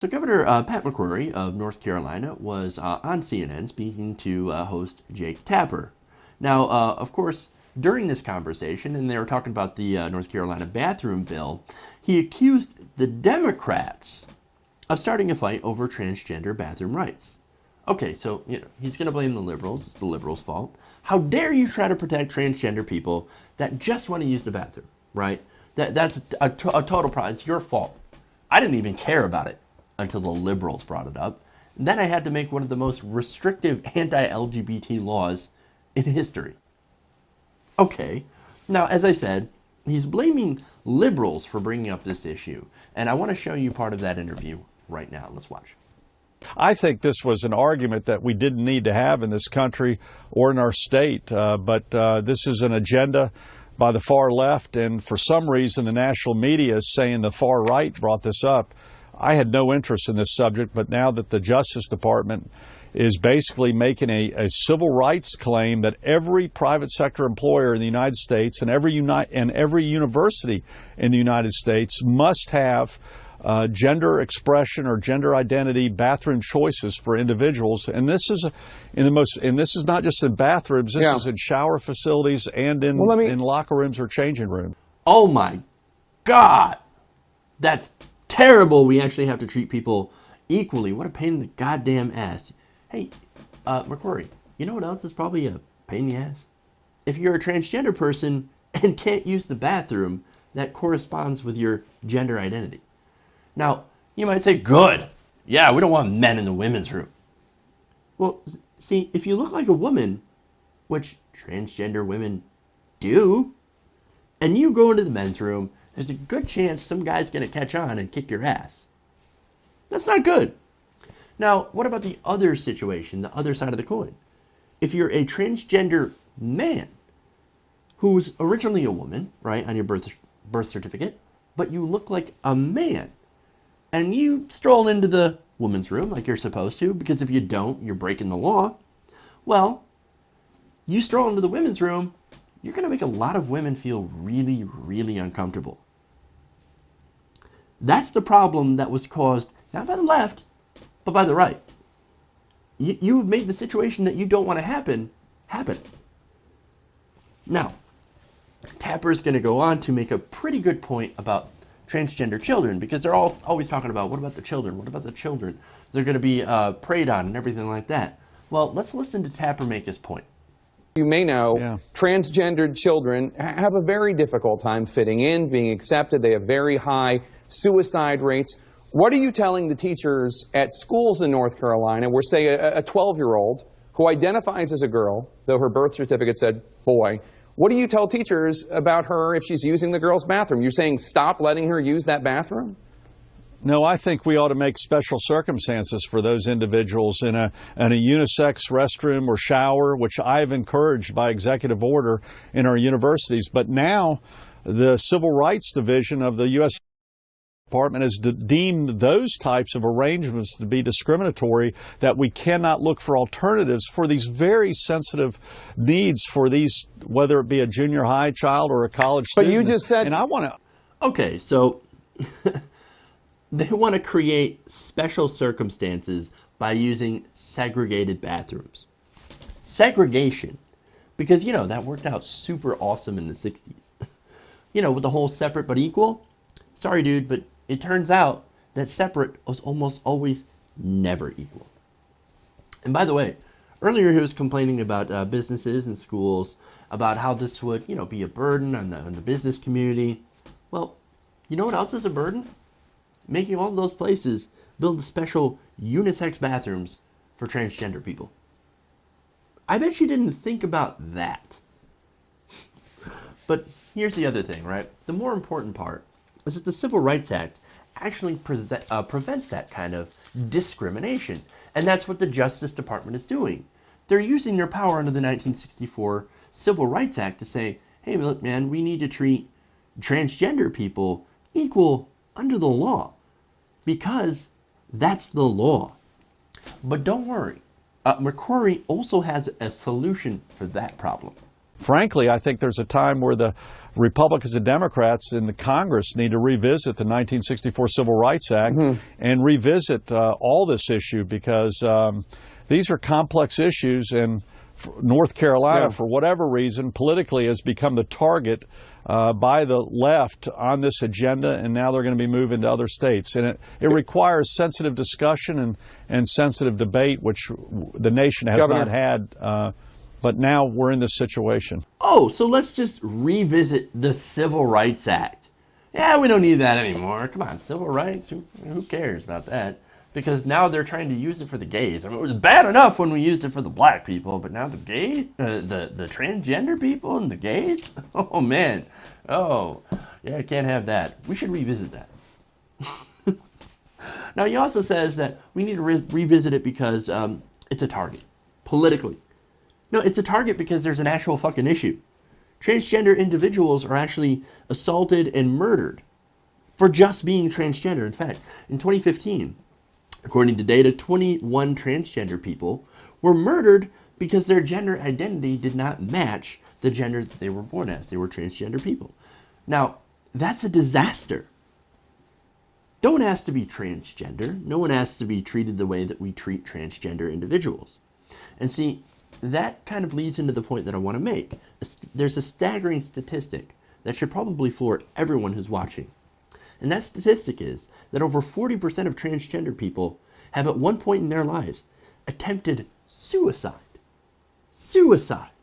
So Governor Pat McCrory of North Carolina was on CNN speaking to host Jake Tapper. Now, of course, during this conversation, and they were talking about the North Carolina bathroom bill, he accused the Democrats of starting a fight over transgender bathroom rights. Okay, so he's going to blame the liberals. It's the liberals' fault. How dare you try to protect transgender people that just want to use the bathroom, right? That's a total problem. It's your fault. I didn't even care about it until the liberals brought it up. And then I had to make one of the most restrictive anti-LGBT laws in history. Okay, now as I said, he's blaming liberals for bringing up this issue. And I want to show you part of that interview right now. Let's watch. I think this was an argument that we didn't need to have in this country or in our state, but this is an agenda by the far left, and for some reason the national media is saying the far right brought this up. I had no interest in this subject, but now that the Justice Department is basically making a civil rights claim that every private sector employer in the United States and every university in the United States must have gender expression or gender identity bathroom choices for individuals, and this is this is not just in bathrooms. This is in shower facilities and in locker rooms or changing rooms. Oh my God, that's terrible. We actually have to treat people equally. What a pain in the goddamn ass. Hey, McCrory, you know what else is probably a pain in the ass? If you're a transgender person and can't use the bathroom that corresponds with your gender identity. Now, you might say, good. Yeah, we don't want men in the women's room. Well, see, if you look like a woman, which transgender women do, and you go into the men's room, there's a good chance some guy's going to catch on and kick your ass. That's not good. Now, what about the other situation, the other side of the coin? If you're a transgender man who's originally a woman, right, on your birth certificate, but you look like a man, and you stroll into the woman's room like you're supposed to, because if you don't, you're breaking the law. Well, you stroll into the women's room, you're going to make a lot of women feel really, really uncomfortable. That's the problem that was caused not by the left, but by the right. You've made the situation that you don't want to happen. Now, Tapper's going to go on to make a pretty good point about transgender children, because they're always talking about, what about the children? What about the children? They're going to be preyed on and everything like that. Well, let's listen to Tapper make his point. You may know, transgendered children have a very difficult time fitting in, being accepted. They have very high suicide rates. What are you telling the teachers at schools in North Carolina where, say, a 12-year-old who identifies as a girl, though her birth certificate said boy, what do you tell teachers about her if she's using the girls' bathroom? You're saying stop letting her use that bathroom? No, I think we ought to make special circumstances for those individuals in a unisex restroom or shower, which I've encouraged by executive order in our universities. But now the Civil Rights Division of the U.S. Department has deemed those types of arrangements to be discriminatory, that we cannot look for alternatives for these very sensitive needs for these, whether it be a junior high child or a college student. But you just said... And I want to... Okay, so they want to create special circumstances by using segregated bathrooms. Segregation. Because, that worked out super awesome in the 60s. With the whole separate but equal. Sorry, dude, but it turns out that separate was almost always never equal. And by the way, earlier he was complaining about businesses and schools, about how this would, be a burden on the business community. Well, you know what else is a burden? Making all of those places build special unisex bathrooms for transgender people. I bet you didn't think about that. But here's the other thing, right? The more important part is that the Civil Rights Act actually prevents that kind of discrimination. And that's what the Justice Department is doing. They're using their power under the 1964 Civil Rights Act to say, hey, look, man, we need to treat transgender people equal under the law, because that's the law. But don't worry, McCrory also has a solution for that problem. Frankly, I think there's a time where the Republicans and Democrats in the Congress need to revisit the 1964 Civil Rights Act and revisit all this issue, because these are complex issues, and North Carolina, for whatever reason, politically has become the target by the left on this agenda, and now they're going to be moving to other states. And it requires sensitive discussion and sensitive debate, which the nation has not had, but now we're in this situation. Oh, so let's just revisit the Civil Rights Act. Yeah, we don't need that anymore. Come on, civil rights, who cares about that? Because now they're trying to use it for the gays. I mean, it was bad enough when we used it for the black people, but now the the transgender people and the gays? Oh, man. Oh, yeah, can't have that. We should revisit that. Now, he also says that we need to revisit it because it's a target, politically. No, it's a target because there's an actual fucking issue. Transgender individuals are actually assaulted and murdered for just being transgender. In fact, in 2015... according to data, 21 transgender people were murdered because their gender identity did not match the gender that they were born as. They were transgender people. Now, that's a disaster. No one asks to be transgender. No one asks to be treated the way that we treat transgender individuals. And see, that kind of leads into the point that I want to make. There's a staggering statistic that should probably floor everyone who's watching. And that statistic is that over 40% of transgender people have at one point in their lives attempted suicide. Suicide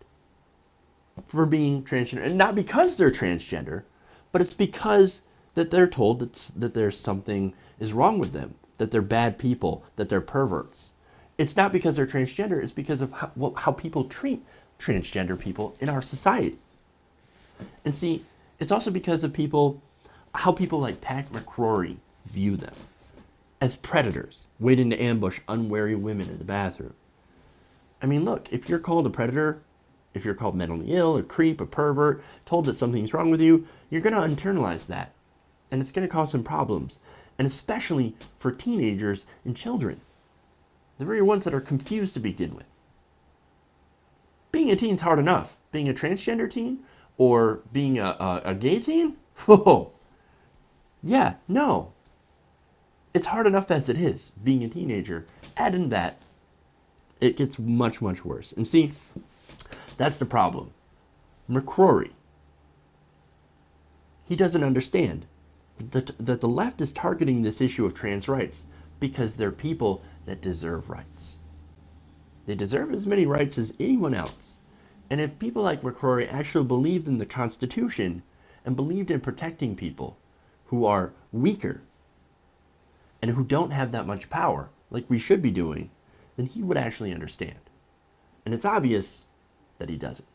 for being transgender. And not because they're transgender, but it's because that they're told that there's something is wrong with them, that they're bad people, that they're perverts. It's not because they're transgender, it's because of how people treat transgender people in our society. And see, it's also because of how people like Pat McCrory view them as predators waiting to ambush unwary women in the bathroom. I mean, look, if you're called a predator, if you're called mentally ill, a creep, a pervert, told that something's wrong with you, you're going to internalize that. And it's going to cause some problems. And especially for teenagers and children. The very ones that are confused to begin with. Being a teen's hard enough. Being a transgender teen or being a gay teen? Whoa. Yeah, no. It's hard enough as it is, being a teenager. Add in that, it gets much, much worse. And see, that's the problem. McCrory, he doesn't understand that the left is targeting this issue of trans rights because they're people that deserve rights. They deserve as many rights as anyone else. And if people like McCrory actually believed in the Constitution and believed in protecting people who are weaker and who don't have that much power, like we should be doing, then he would actually understand. And it's obvious that he doesn't.